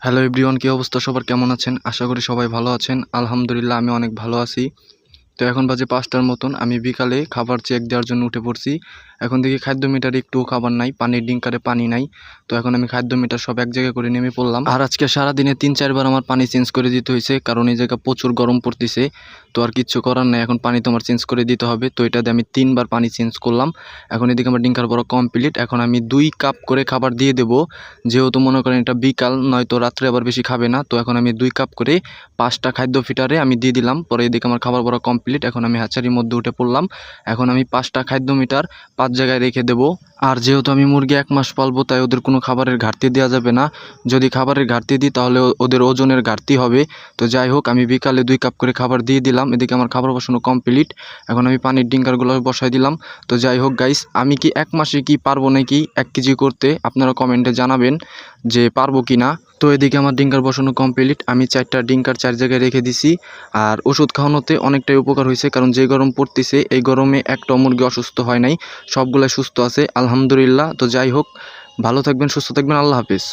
Hello everyone, কি অবস্থা সবার? কেমন আছেন? আশা করি সবাই ভালো আছেন। আলহামদুলিল্লাহ আমি অনেক ভালো আছি। তো এখন বাজে 5টার মতন। আমি বিকালে খাবার চেক দেওয়ার জন্য উঠে পড়ছি। এখন দেখি খাদ্য মিটারে একটুও খাবার নাই, পানির ডিঙ্কারে পানি নাই। তো এখন আমি খাদ্য মিটার সব এক জায়গায় করে নেমে পড়লাম। আর আজকে সারাদিনে 3-4 বার আমার পানি চেঞ্জ করে দিতে হয়েছে, কারণ এই জায়গায় প্রচুর গরম পড়তেছে। তো আর কিচ্ছু করার নাই, এখন পানি তোমার চেঞ্জ করে দিতে হবে। তো এটাতে আমি 3 বার পানি চেঞ্জ করলাম। এখন এদিকে আমার ডিঙ্কার বড় কমপ্লিট। এখন আমি 2 কাপ করে খাবার দিয়ে দেবো, যেহেতু মনে করেন এটা বিকাল, নয়তো রাত্রে আবার বেশি খাবে না। তো এখন আমি 2 কাপ করে 5টা খাদ্য ফিটারে আমি দিয়ে দিলাম। পরে এদিকে আমার খাবার বড় কমপ্লিট। এখন আমি হ্যাচারির মধ্যে উঠে পড়লাম। এখন আমি 5টা খাদ্য মিটার 5 জায়গায় রেখে দেবো। আর যেহেতু আমি মুরগি 1 মাস পালবো, তাই ওদের কোনো খাবারের ঘাটতি দেওয়া যাবে না। যদি খাবারের ঘাটতি দিই তাহলে ওদের ওজনের ঘাটতি হবে। তো যাই হোক, আমি বিকালে 2 কাপ করে খাবার দিয়ে দিলাম। এদিকে আমার খাবার বসানো কমপ্লিট। এখন আমি পানির ডিঙ্কারগুলো বসাই দিলাম। তো যাই হোক গাইস, আমি কি 1 মাসে কি পারবো নাকি 1 কেজি করতে? আপনারা কমেন্টে জানাবেন যে পারবো কি না। তো এদিকে আমার ডিঙ্কার বসানো কমপ্লিট। আমি 4টা ডিঙ্কার 4 জায়গায় রেখে দিছি। আর ওষুধ খাওয়ানোতে অনেকটাই উপকার হয়েছে, কারণ যে গরম পড়তেছে এই গরমে একটা মুরগি অসুস্থ হয় নাই, সবগুলাই সুস্থ আছে আলহামদুলিল্লাহ। তো যাই হোক, ভালো থাকবেন, সুস্থ থাকবেন, আল্লাহ হাফেজ।